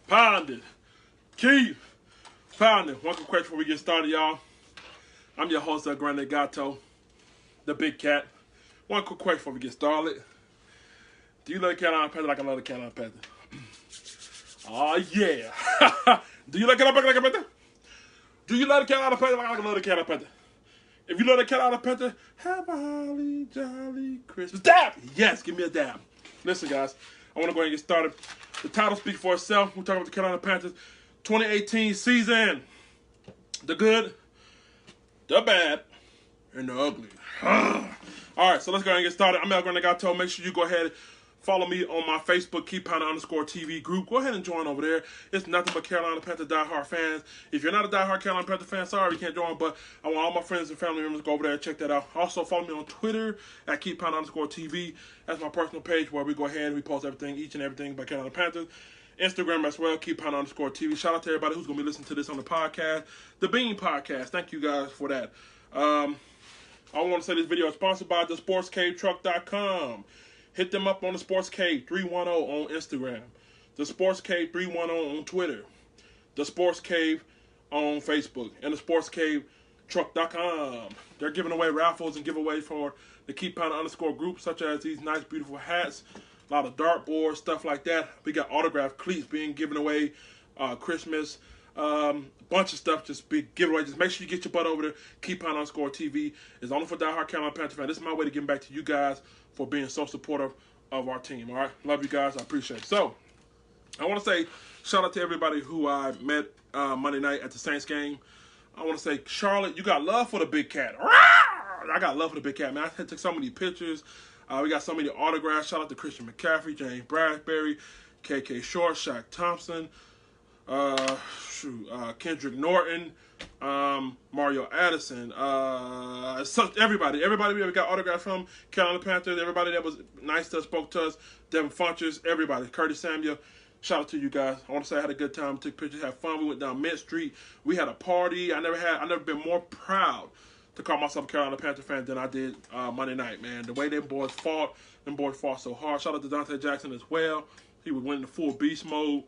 Pounded. Keep pounding. One quick question before we get started, y'all. I'm your host, El Grande Gato, the Big Cat. One quick question before we get started. Do you love the Carolina Panthers like I love the Carolina Panthers? Oh, yeah. Do you like Carolina Panthers? Do you love the Carolina Panthers like I love the Carolina Panthers? If you love the Carolina Panthers, have a holly jolly Christmas. Dab! Yes, give me a dab. Listen, guys, I want to go ahead and get started. The title speaks for itself. We're talking about the Carolina Panthers 2018 season. The good, the bad, and the ugly. All right, so let's go ahead and get started. I'm El Grande Gato. Make sure you go ahead and follow me on my Facebook, _TV group. Go ahead and join over there. It's nothing but Carolina Panther diehard fans. If you're not a diehard Carolina Panther fan, sorry you can't join, but I want all my friends and family members to go over there and check that out. Also, follow me on Twitter at _TV. That's my personal page where we go ahead and we post everything, each and everything by Carolina Panthers. Instagram as well, _TV. Shout out to everybody who's going to be listening to this on the podcast, the Bean Podcast. Thank you guys for that. I want to say this video is sponsored by thesportscavetruck.com. Hit them up on the Sports Cave 310 on Instagram, the Sports Cave 310 on Twitter, the Sports Cave on Facebook, and the SportsCaveTruck.com. They're giving away raffles and giveaways for the Keep Pounding _ group, such as these nice, beautiful hats, a lot of dartboards, stuff like that. We got autographed cleats being given away, Christmas, bunch of stuff just be given away. Just make sure you get your butt over to Keep Pounding _TV. It's only for diehard Carolina Panthers fans. This is my way to give back to you guys for being so supportive of our team. All right, love you guys. I appreciate it. So, I want to say shout out to everybody who I met Monday night at the Saints game. I want to say, Charlotte, you got love for the Big Cat. I got love for the Big Cat, man. I took so many pictures. We got so many autographs. Shout out to Christian McCaffrey, James Bradbury, KK Short, Shaq Thompson, Kendrick Norton, Mario Addison, everybody we got autographs from, Carolina Panthers, everybody that was nice to us, spoke to us, Devin Funches, everybody, Curtis Samuel. Shout out to you guys. I want to say I had a good time, took pictures, had fun. We went down Mint Street. We had a party. I never been more proud to call myself a Carolina Panther fan than I did Monday night, man. The way them boys fought so hard. Shout out to Dante Jackson as well. He was winning the full beast mode.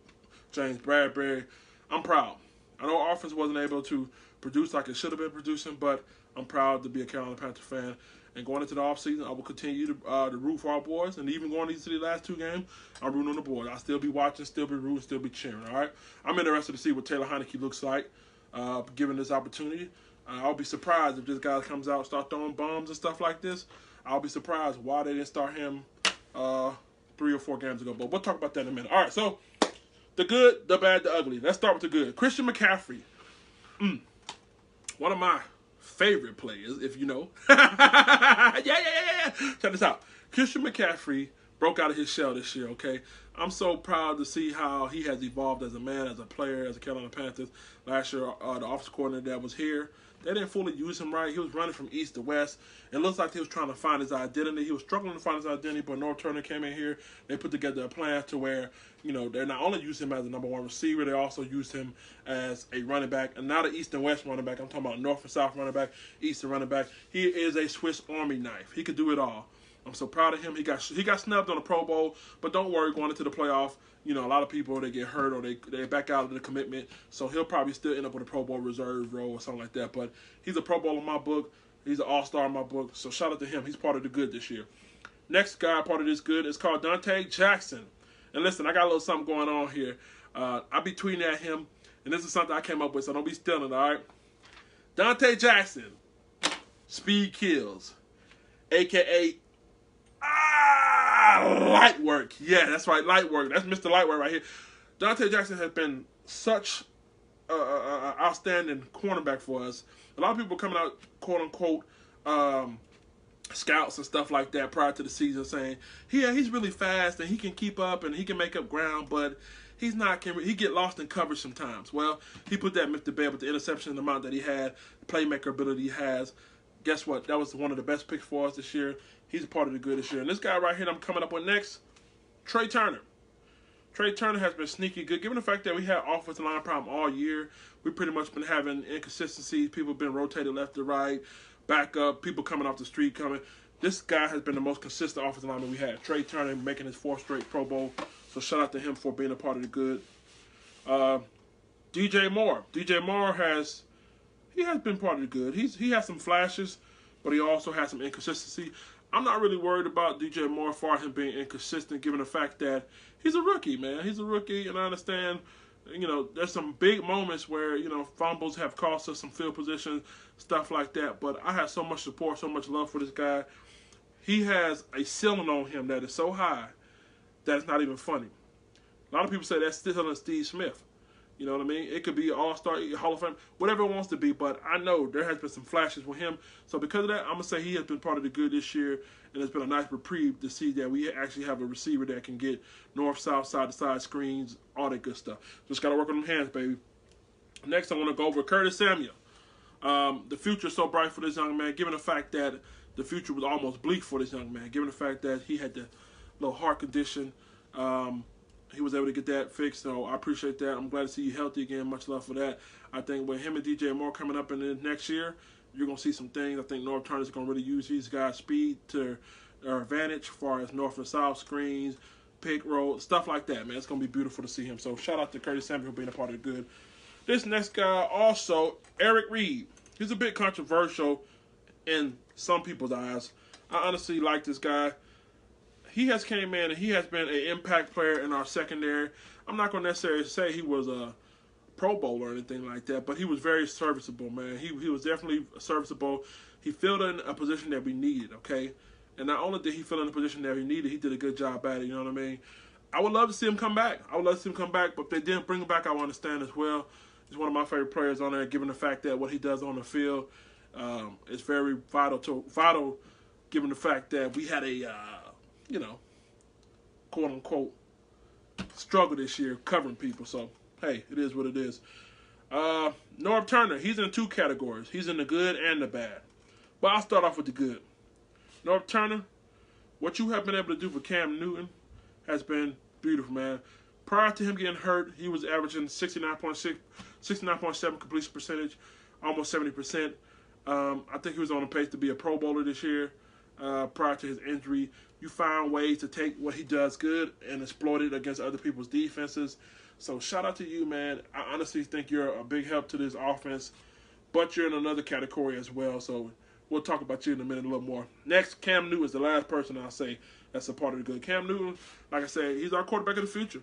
James Bradbury. I'm proud. I know our offense wasn't able to produce like it should have been producing, but I'm proud to be a Carolina Panther fan. And going into the offseason, I will continue to root for our boys. And even going into the last two games, I'm rooting on the boys. I'll still be watching, still be rooting, still be cheering, all right? I'm interested to see what Taylor Heineke looks like given this opportunity. I'll be surprised if this guy comes out and start throwing bombs and stuff like this. I'll be surprised why they didn't start him 3 or 4 games ago. But we'll talk about that in a minute. All right, so the good, the bad, the ugly. Let's start with the good. Christian McCaffrey. One of my favorite players, if you know. yeah. Check this out. Christian McCaffrey broke out of his shell this year, okay? I'm so proud to see how he has evolved as a man, as a player, as a Carolina Panthers. Last year, the offensive coordinator that was here, they didn't fully use him right. He was running from east to west. It looks like he was trying to find his identity. He was struggling to find his identity, but North Turner came in here. They put together a plan to where, you know, they not only used him as a number 1 receiver, they also used him as a running back. And not an east and west running back. I'm talking about north and south running back, east and running back. He is a Swiss Army knife. He could do it all. I'm so proud of him. He got snubbed on the Pro Bowl, but don't worry, going into the playoff, you know, a lot of people, they get hurt or they back out of the commitment, so he'll probably still end up with a Pro Bowl reserve role or something like that, but he's a Pro Bowl in my book. He's an all-star in my book, so shout out to him. He's part of the good this year. Next guy part of this good is called Dante Jackson. And listen, I got a little something going on here. I be tweeting at him, and this is something I came up with, so don't be stealing, all right? Dante Jackson, speed kills, a.k.a. light work. Yeah, that's right, light work. That's Mr. Light Work right here. Dante Jackson has been such an outstanding cornerback for us. A lot of people coming out, quote-unquote, scouts and stuff like that prior to the season saying, yeah, he's really fast and he can keep up and he can make up ground, but he's not. He get lost in coverage sometimes. Well, he put that myth to bed with the interception amount that he had, the playmaker ability he has. Guess what? That was one of the best picks for us this year. He's a part of the good this year. And this guy right here that I'm coming up with next, Trey Turner. Trey Turner has been sneaky good. Given the fact that we had offensive line problem all year, we've pretty much been having inconsistencies. People have been rotated left to right, back up, people coming off the street coming. This guy has been the most consistent offensive lineman we had. Trey Turner making his 4th straight Pro Bowl. So shout out to him for being a part of the good. Uh, DJ Moore. DJ Moore has been part of the good. He has some flashes, but he also has some inconsistency. I'm not really worried about DJ Moore for him being inconsistent, given the fact that he's a rookie, man. He's a rookie, and I understand, there's some big moments where, fumbles have cost us some field position, stuff like that. But I have so much support, so much love for this guy. He has a ceiling on him that is so high that it's not even funny. A lot of people say that's still Steve Smith. You know what I mean? It could be All-Star, Hall of Fame, whatever it wants to be, but I know there has been some flashes with him. So because of that, I'm going to say he has been part of the good this year, and it's been a nice reprieve to see that we actually have a receiver that can get north, south, side-to-side screens, all that good stuff. Just got to work on them hands, baby. Next, I want to go over Curtis Samuel. The future is so bright for this young man, given the fact that the future was almost bleak for this young man, given the fact that he had the little heart condition. He was able to get that fixed, so I appreciate that. I'm glad to see you healthy again. Much love for that. I think with him and DJ Moore coming up in the next year, you're going to see some things. I think North Turner's going to really use these guys' speed to their advantage as far as north and south screens, pick roll, stuff like that, man. It's going to be beautiful to see him. So shout out to Curtis Samuel for being a part of the good. This next guy also, Eric Reed. He's a bit controversial in some people's eyes. I honestly like this guy. He has came in and he has been an impact player in our secondary. I'm not going to necessarily say he was a Pro Bowl or anything like that, but he was very serviceable, man. He was definitely serviceable. He filled in a position that we needed, okay? And not only did he fill in a position that we needed, he did a good job at it, you know what I mean? I would love to see him come back. But if they didn't bring him back, I would understand as well. He's one of my favorite players on there, given the fact that what he does on the field is very vital, given the fact that we had a quote unquote struggle this year covering people. So hey, it is what it is. Norv Turner, he's in two categories. He's in the good and the bad. But I'll start off with the good. Norv Turner, what you have been able to do for Cam Newton has been beautiful, man. Prior to him getting hurt, he was averaging 69.7 completion percentage, almost 70%. I think he was on the pace to be a Pro Bowler this year. Prior to his injury, you found ways to take what he does good and exploit it against other people's defenses. So shout out to you, man. I honestly think you're a big help to this offense, but you're in another category as well. So we'll talk about you in a minute a little more. Next, Cam Newton is the last person I'll say that's a part of the good. Cam Newton, like I said, he's our quarterback of the future.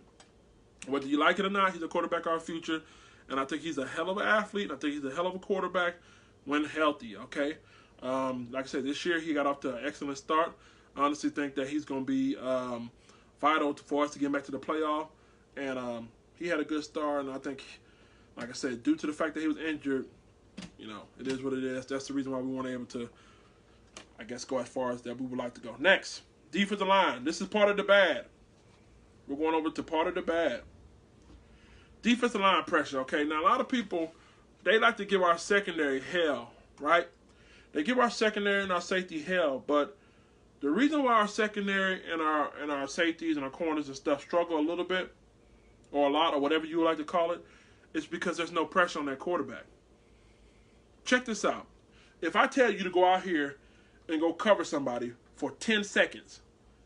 Whether you like it or not, he's a quarterback of our future. And I think he's a hell of an athlete. I think he's a hell of a quarterback when healthy, okay? Like I said, this year he got off to an excellent start. I honestly think that he's going to be vital for us to get back to the playoff. And he had a good start. And I think, like I said, due to the fact that he was injured, it is what it is. That's the reason why we weren't able to, I guess, go as far as that we would like to go. Next, defensive line. This is part of the bad. We're going over to part of the bad. Defensive line pressure, okay? Now, a lot of people, they like to give our secondary hell, right? They give our secondary and our safety hell, but the reason why our secondary and our safeties and our corners and stuff struggle a little bit, or a lot, or whatever you would like to call it, is because there's no pressure on that quarterback. Check this out. If I tell you to go out here and go cover somebody for 10 seconds,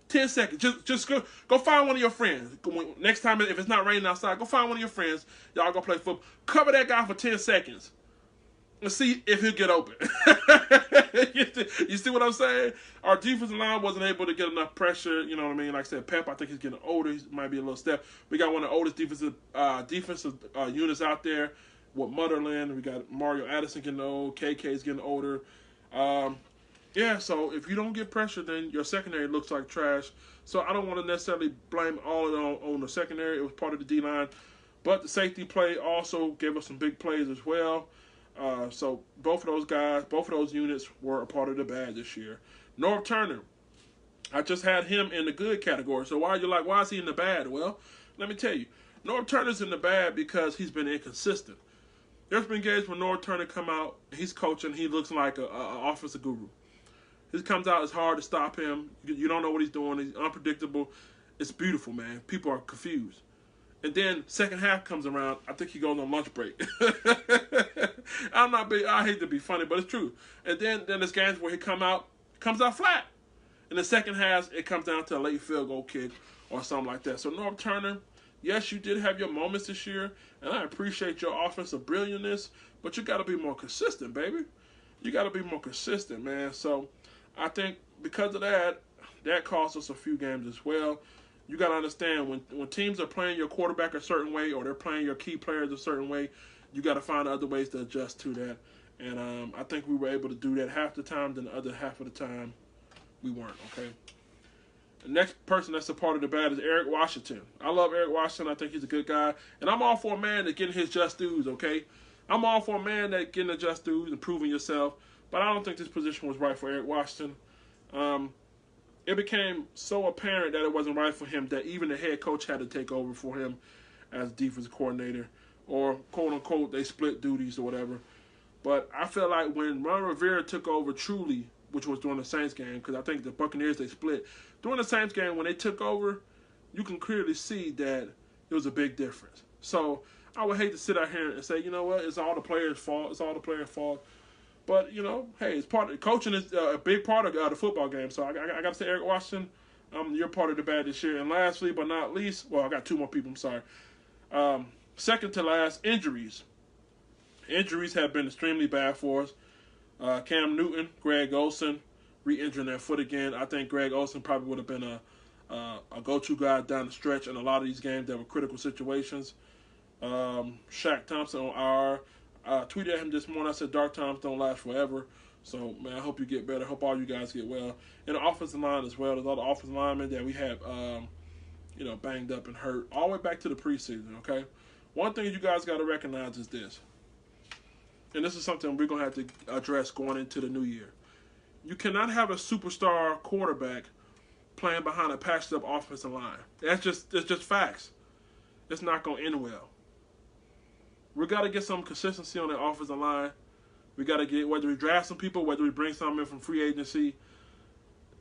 10 seconds. Just go find one of your friends. Next time, if it's not raining outside, go find one of your friends. Y'all go play football. Cover that guy for 10 seconds. And see if he'll get open. You see what I'm saying? Our defensive line wasn't able to get enough pressure. You know what I mean? Like I said, Pep, I think he's getting older. He might be a little step. We got one of the oldest defensive units out there with Mutterland. We got Mario Addison getting old. KK's getting older. Yeah, so if you don't get pressure, then your secondary looks like trash. So I don't want to necessarily blame all of it on the secondary. It was part of the D-line. But the safety play also gave us some big plays as well. So both of those guys, both of those units were a part of the bad this year. Norv Turner, I just had him in the good category. So why is he in the bad? Well, let me tell you. Norv Turner's in the bad because he's been inconsistent. There's been games when Norv Turner come out, he's coaching, he looks like an offensive guru. He comes out, it's hard to stop him. You don't know what he's doing. He's unpredictable. It's beautiful, man. People are confused. And then second half comes around, I think he goes on lunch break. I hate to be funny, but it's true. And then there's games where he comes out flat. In the second half, it comes down to a late field goal kick or something like that. So Norv Turner, Yes, you did have your moments this year, and I appreciate your offensive brilliantness, but you got to be more consistent, baby. You got to be more consistent, man. So I think because of that, that cost us a few games as well. You got to understand when teams are playing your quarterback a certain way or they're playing your key players a certain way, you got to find other ways to adjust to that. And I think we were able to do that half the time, then the other half of the time we weren't, okay? The next person that's a part of the bad is Eric Washington. I love Eric Washington. I think he's a good guy. And I'm all for a man that getting his just dues, okay? I'm all for a man that getting the just dues and proving yourself. But I don't think this position was right for Eric Washington. It became so apparent that it wasn't right for him that even the head coach had to take over for him as defensive coordinator. Or, quote-unquote, they split duties or whatever. But I feel like when Ron Rivera took over truly, which was during the Saints game, because I think the Buccaneers, they split. During the Saints game, when they took over, you can clearly see that it was a big difference. So I would hate to sit out here and say, you know what, it's all the players' fault. It's all the players' fault. But, you know, hey, it's part of coaching is a big part of the football game. So I got to say, Eric Washington, you're part of the bad this year. And lastly, but not least, well, I got two more people, I'm sorry. Second to last, injuries. Injuries have been extremely bad for us. Cam Newton, Greg Olsen, re-injuring their foot again. I think Greg Olsen probably would have been a go-to guy down the stretch in a lot of these games that were critical situations. Shaq Thompson on IR. Tweeted at him this morning. I said, dark times don't last forever. So, man, I hope you get better. I hope all you guys get well. And the offensive line as well. There's a lot of offensive linemen that we have, banged up and hurt. All the way back to the preseason, okay? One thing you guys got to recognize is this. And this is something we're going to have to address going into the new year. You cannot have a superstar quarterback playing behind a patched-up offensive line. It's just facts. It's not going to end well. We got to get some consistency on the offensive line. We got to get, whether we draft some people, whether we bring some in from free agency.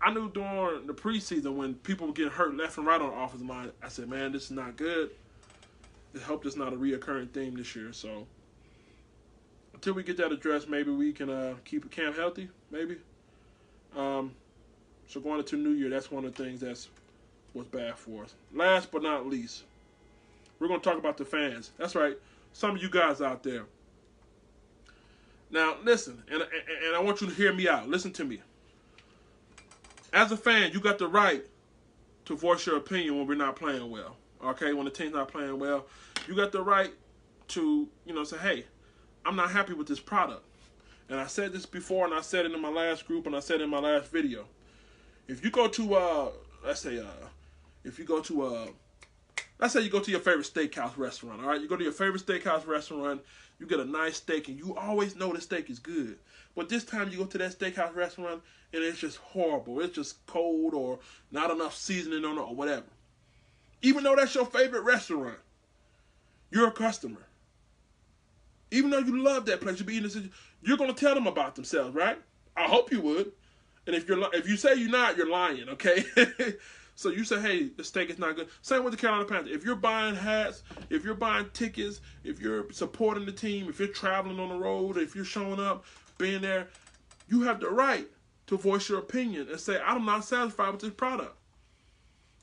I knew during the preseason when people were getting hurt left and right on the offensive line, I said, man, this is not good. I hope this is not a reoccurring theme this year. So until we get that addressed, maybe we can keep Cam healthy, maybe. So going into New Year, that's one of the things that's was bad for us. Last but not least, we're going to talk about the fans. That's right, some of you guys out there. Now, listen, and I want you to hear me out. Listen to me. As a fan, you got the right to voice your opinion when we're not playing well. Okay, when the team's not playing well, you got the right to, say, hey, I'm not happy with this product. And I said this before, and I said it in my last group, and I said it in my last video. If you go to, let's say you go to your favorite steakhouse restaurant, all right? You go to your favorite steakhouse restaurant, you get a nice steak, and you always know the steak is good. But this time you go to that steakhouse restaurant, and it's just horrible. It's just cold or not enough seasoning on it or whatever. Even though that's your favorite restaurant, you're a customer. Even though you love that place, you're going to tell them about themselves, right? I hope you would. And if you say you're not, you're lying, okay? So you say, hey, the steak is not good. Same with the Carolina Panthers. If you're buying hats, if you're buying tickets, if you're supporting the team, if you're traveling on the road, if you're showing up, being there, you have the right to voice your opinion and say, I'm not satisfied with this product.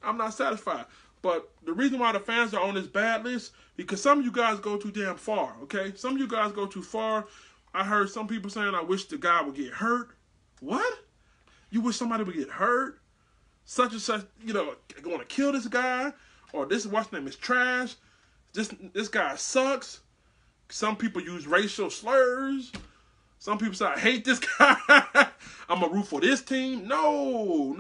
I'm not satisfied. But the reason why the fans are on this bad list, because some of you guys go too damn far, okay? Some of you guys go too far. I heard some people saying, I wish the guy would get hurt. What? You wish somebody would get hurt? Such and such, going to kill this guy? Or this, what's name, is trash? This guy sucks. Some people use racial slurs. Some people say, I hate this guy. I'm going to root for this team. No.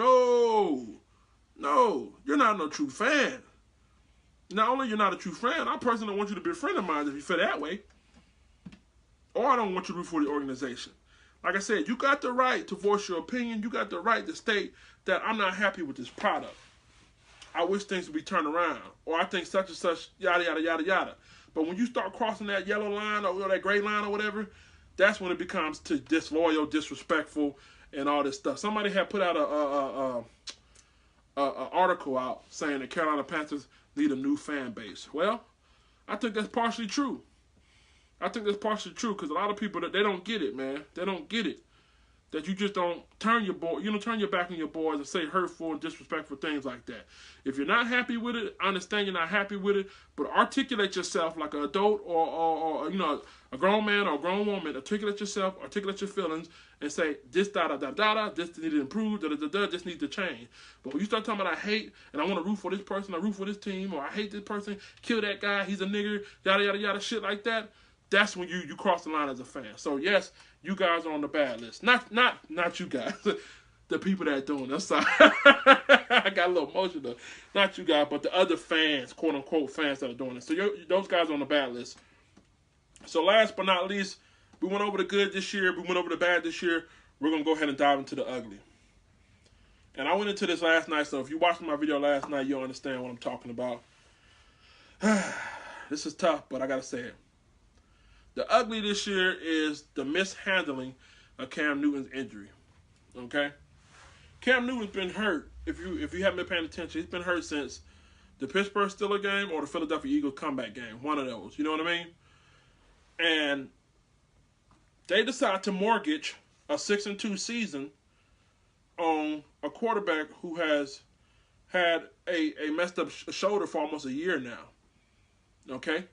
You're not no true fan. Not only you're not a true fan, I personally don't want you to be a friend of mine if you feel that way. Or I don't want you to root for the organization. Like I said, you got the right to voice your opinion. You got the right to state that I'm not happy with this product. I wish things would be turned around. Or I think such and such, yada, yada, yada, yada. But when you start crossing that yellow line or that gray line or whatever, that's when it becomes disloyal, disrespectful, and all this stuff. Somebody had put out an article out saying the Carolina Panthers need a new fan base. Well, I think that's partially true. Because a lot of people, they don't get it, man. They don't get it. that you just don't turn turn your back on your boys and say hurtful and disrespectful things like that. If you're not happy with it, I understand you're not happy with it, but articulate yourself like an adult or a grown man or a grown woman. Articulate yourself, articulate your feelings, and say this this needs to improve, this needs to change. But when you start talking about I hate and I want to root for this person, I root for this team, or I hate this person, kill that guy, he's a nigger, yada yada yada, shit like that, that's when you cross the line as a fan. So yes, you guys are on the bad list. Not you guys. The people that are doing it. I'm sorry. I got a little emotional. Not you guys, but the other fans, quote unquote fans that are doing it. So those guys are on the bad list. So last but not least, we went over the good this year. We went over the bad this year. We're going to go ahead and dive into the ugly. And I went into this last night, so if you watched my video last night, you'll understand what I'm talking about. This is tough, but I got to say it. The ugly this year is the mishandling of Cam Newton's injury. Okay? Cam Newton's been hurt. If you haven't been paying attention, he's been hurt since the Pittsburgh Steelers game or the Philadelphia Eagles comeback game. One of those. You know what I mean? And they decide to mortgage a 6-2 season on a quarterback who has had a messed up shoulder for almost a year now. Okay?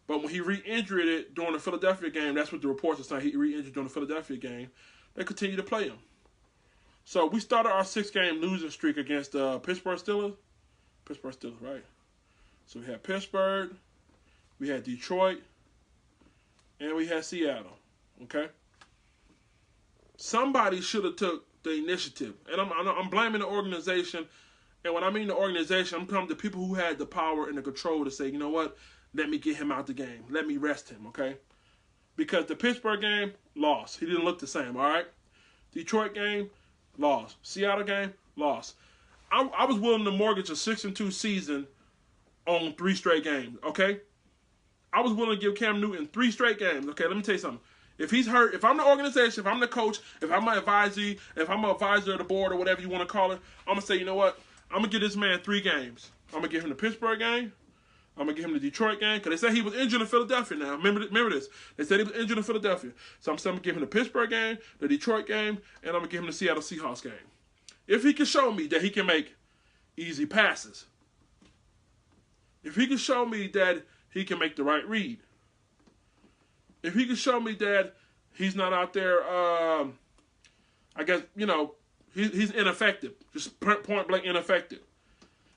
But when he re-injured it during the Philadelphia game, that's what the reports are saying. He re-injured during the Philadelphia game. They continue to play him. So we started our 6-game losing streak against Pittsburgh Steelers. Pittsburgh Steelers, right? So we had Pittsburgh, we had Detroit, and we had Seattle. Okay? Somebody should have took the initiative. And I'm blaming the organization. And when I mean the organization, I'm talking to the people who had the power and the control to say, you know what? Let me get him out the game. Let me rest him, okay? Because the Pittsburgh game, lost. He didn't look the same, all right? Detroit game, lost. Seattle game, lost. I was willing to mortgage a 6-2 season on 3 straight games, okay? I was willing to give Cam Newton 3 straight games, okay? Let me tell you something. If he's hurt, if I'm the organization, if I'm the coach, if I'm an advisor, if I'm an advisor of the board or whatever you want to call it, I'm going to say, you know what? I'm going to give this man 3 games. I'm going to give him the Pittsburgh game. I'm going to give him the Detroit game because they said he was injured in Philadelphia now. Remember this. They said he was injured in Philadelphia. So I'm going to give him the Pittsburgh game, the Detroit game, and I'm going to give him the Seattle Seahawks game. If he can show me that he can make easy passes, if he can show me that he can make the right read, if he can show me that he's not out there, I guess, he's ineffective, just point blank ineffective.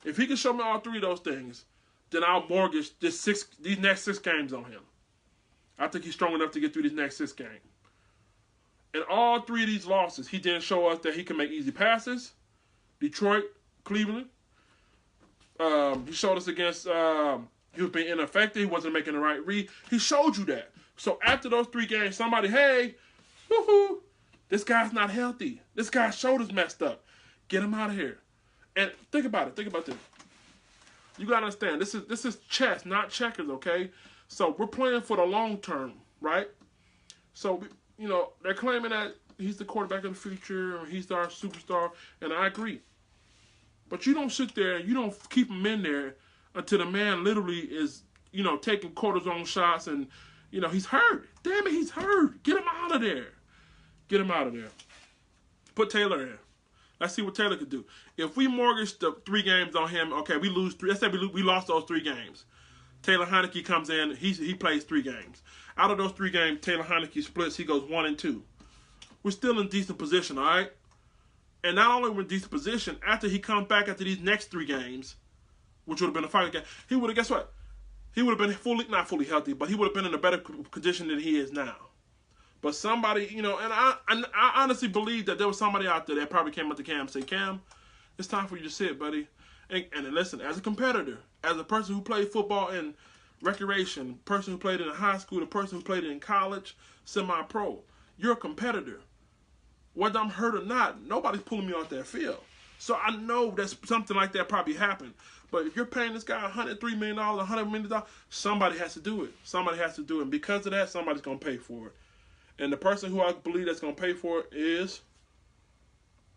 If he can show me all 3 of those things, then I'll mortgage these next 6 games on him. I think he's strong enough to get through these next 6 games. In all 3 of these losses, he didn't show us that he can make easy passes. Detroit, Cleveland. He showed us against, he was being ineffective. He wasn't making the right read. He showed you that. So after those 3 games, somebody, hey, woohoo, this guy's not healthy. This guy's shoulder's messed up. Get him out of here. And think about it. Think about this. You gotta understand, this is chess, not checkers, okay? So we're playing for the long term, right? So, they're claiming that he's the quarterback of the future, or he's our superstar, and I agree. But you don't sit there and you don't keep him in there until the man literally is, taking cortisone shots and, he's hurt. Damn it, he's hurt. Get him out of there. Get him out of there. Put Taylor in. Let's see what Taylor could do. If we mortgage the 3 games on him, okay, we lose 3. Let's say we lost those 3 games. Taylor Heineke comes in. He plays 3 games. Out of those 3 games, Taylor Heineke splits. He goes 1-2. We're still in decent position, all right? And not only are we in decent position, after he comes back after these next 3 games, which would have been a final game, he would have, guess what? He would have been not fully healthy, but he would have been in a better condition than he is now. But somebody, and I honestly believe that there was somebody out there that probably came up to Cam and said, Cam, it's time for you to sit, buddy. And listen, as a competitor, as a person who played football in recreation, person who played in high school, the person who played in college, semi-pro, you're a competitor. Whether I'm hurt or not, nobody's pulling me off that field. So I know that something like that probably happened. But if you're paying this guy $103 million, $100 million, somebody has to do it. Somebody has to do it. And because of that, somebody's going to pay for it. And the person who I believe that's going to pay for it is,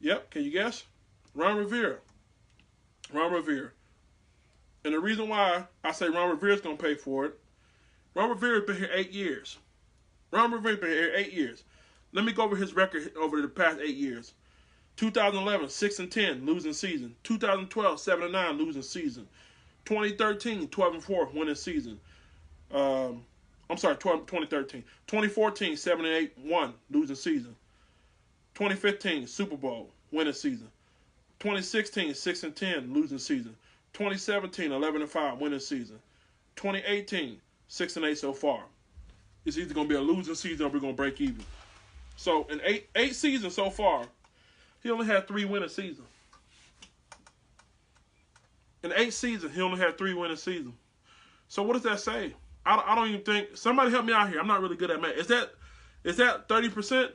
can you guess? Ron Rivera. Ron Rivera. And the reason why I say Ron Rivera's going to pay for it, Ron Rivera's been here 8 years. Ron Rivera's been here 8 years. Let me go over his record over the past 8 years. 2011, 6-10, losing season. 2012, 7-9, losing season. 2013, 12-4, winning season. 2013. 2014, 7-8, losing season. 2015, Super Bowl, winning season. 2016, 6-10, losing season. 2017, 11-5, winning season. 2018, 6-8 so far. It's either going to be a losing season or we're going to break even. So in eight seasons so far, he only had 3 winning seasons. In 8 seasons, he only had 3 winning seasons. So what does that say? I don't even think. Somebody help me out here. I'm not really good at math. Is that 30%?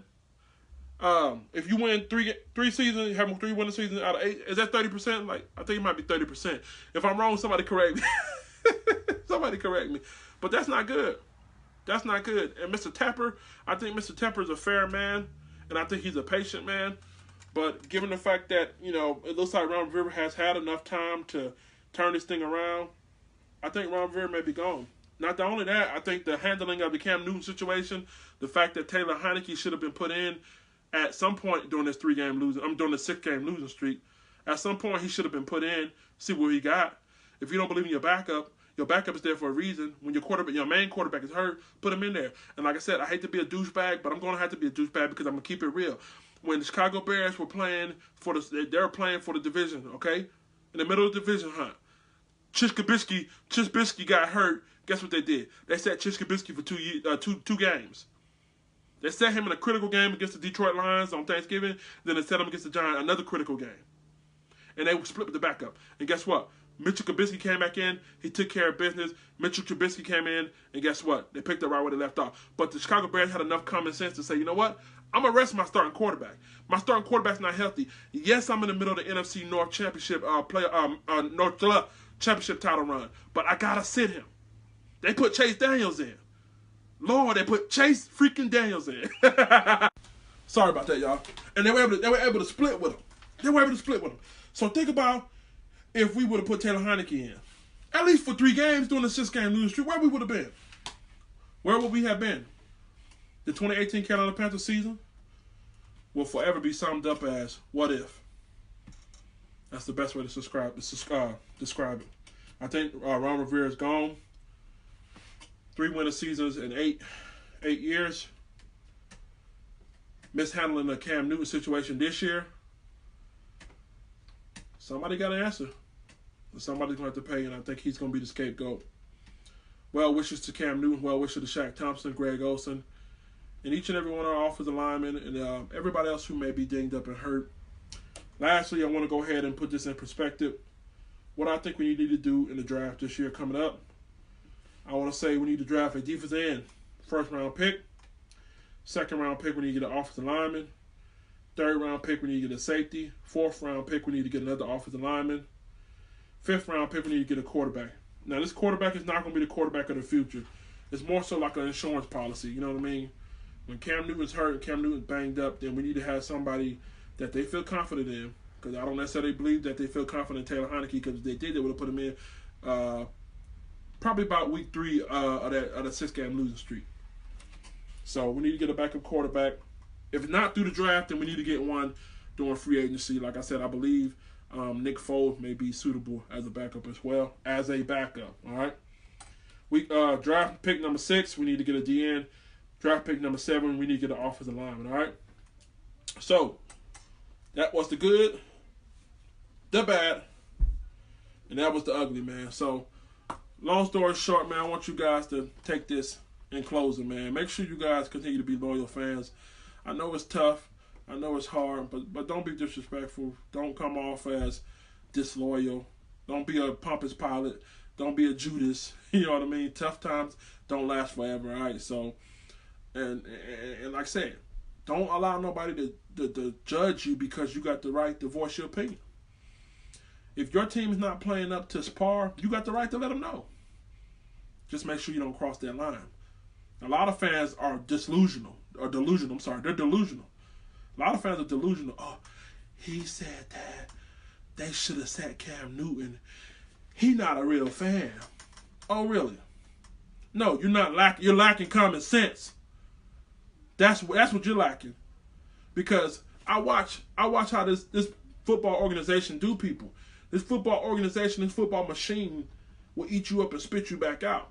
If you win three seasons, you have 3 winning seasons out of 8, is that 30%? Like, I think it might be 30%. If I'm wrong, somebody correct me. Somebody correct me. But that's not good. That's not good. And Mr. Tepper, I think Mr. Tepper is a fair man, and I think he's a patient man. But given the fact that, it looks like Ron Rivera has had enough time to turn this thing around, I think Ron Rivera may be gone. Not only that, I think the handling of the Cam Newton situation, the fact that Taylor Heineke should have been put in at some point during this 6-game losing streak, at some point he should have been put in, see what he got. If you don't believe in your backup is there for a reason. When your main quarterback is hurt, put him in there. And like I said, I hate to be a douchebag, but I'm going to have to be a douchebag because I'm going to keep it real. When the Chicago Bears were playing for the division, okay? In the middle of the division hunt. Trubisky got hurt. Guess what they did? They sat Trubisky for two games. They set him in a critical game against the Detroit Lions on Thanksgiving. Then they set him against the Giants, another critical game. And they split with the backup. And guess what? Mitchell Trubisky came back in. He took care of business. Mitchell Trubisky came in. And guess what? They picked up right where they left off. But the Chicago Bears had enough common sense to say, you know what? I'm going to rest my starting quarterback. My starting quarterback's not healthy. Yes, I'm in the middle of the NFC North Championship Championship title run. But I got to sit him. They put Chase Daniels in. Lord, they put Chase freaking Daniels in. Sorry about that, y'all. And they were able to split with him. So think about if we would have put Taylor Heineke in. At least for 3 games during the 6-game losing streak, where we would have been. Where would we have been? The 2018 Carolina Panthers season will forever be summed up as what if. That's the best way to describe it. I think Ron Rivera is gone. 3 winning seasons in 8 years. Mishandling the Cam Newton situation this year. Somebody got an answer. Somebody's going to have to pay, and I think he's going to be the scapegoat. Well wishes to Cam Newton. Well wishes to Shaq Thompson, Greg Olsen, and each and every one of our offensive linemen and everybody else who may be dinged up and hurt. Lastly, I want to go ahead and put this in perspective. What I think we need to do in the draft this year coming up. I want to say we need to draft a defensive end. 1st round pick. 2nd round pick, we need to get an offensive lineman. 3rd round pick, we need to get a safety. 4th round pick, we need to get another offensive lineman. 5th round pick, we need to get a quarterback. Now, this quarterback is not going to be the quarterback of the future. It's more so like an insurance policy. You know what I mean? When Cam Newton's hurt and Cam Newton's banged up, then we need to have somebody that they feel confident in. Because I don't necessarily believe that they feel confident in Taylor Heineke, because if they did, they would have put him in probably about week 3 of that 6-game losing streak. So we need to get a backup quarterback. If not through the draft, then we need to get one during free agency. Like I said, I believe Nick Foles may be suitable as a backup as well. As a backup, all right? We draft pick number 6, we need to get a DN. Draft pick number 7, we need to get an offensive lineman, all right? So, that was the good, the bad, and that was the ugly, man. So, long story short, man, I want you guys to take this in closing, man. Make sure you guys continue to be loyal fans. I know it's tough. I know it's hard, but don't be disrespectful. Don't come off as disloyal. Don't be a pompous pilot. Don't be a Judas. You know what I mean? Tough times don't last forever, all right? So, and like I said, don't allow nobody to judge you because you got the right to voice your opinion. If your team is not playing up to par, you got the right to let them know. Just make sure you don't cross that line. A lot of fans are delusional. They're delusional. A lot of fans are delusional. Oh, he said that they should have sat Cam Newton. He not a real fan. Oh, really? No, you're not. You're lacking common sense. That's what you're lacking. Because I watch how this football organization do people. This football organization, this football machine will eat you up and spit you back out.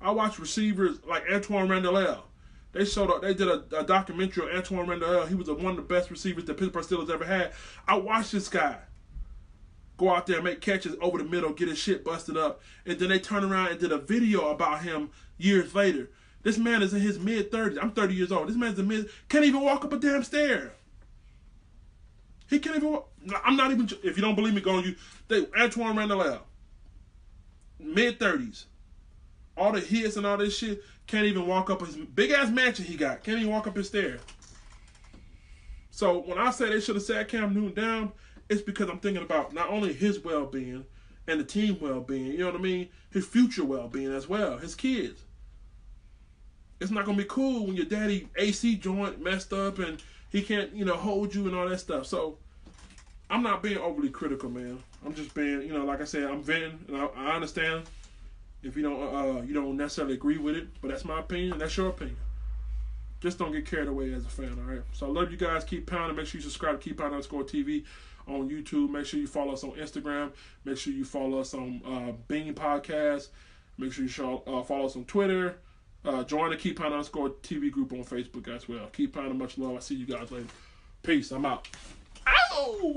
I watch receivers like Antoine Randall. They showed up. They did a documentary on Antoine Randall. He was one of the best receivers the Pittsburgh Steelers ever had. I watched this guy go out there and make catches over the middle, get his shit busted up, and then they turn around and did a video about him years later. This man is in his mid-30s. I'm 30 years old. This man's can't even walk up a damn stair. He can't even walk. I'm not even, if you don't believe me, go on Antoine Randall, mid-30s. All the hits and all this shit, can't even walk up his big-ass mansion he got. Can't even walk up his stairs. So when I say they should have sat Cam Newton down, it's because I'm thinking about not only his well-being and the team well-being, you know what I mean? His future well-being as well, his kids. It's not going to be cool when your daddy AC joint messed up and he can't, hold you and all that stuff. So I'm not being overly critical, man. I'm just being, like I said, I'm venting, and I understand if you don't necessarily agree with it, but that's my opinion, and that's your opinion. Just don't get carried away as a fan, all right? So I love you guys. Keep pounding. Make sure you subscribe to KeepPounding_TV on YouTube. Make sure you follow us on Instagram. Make sure you follow us on Bing Podcast. Make sure you follow us on Twitter. Join the KeepPounding_TV group on Facebook as well. Keep pounding. Much love. I'll see you guys later. Peace. I'm out. Ow!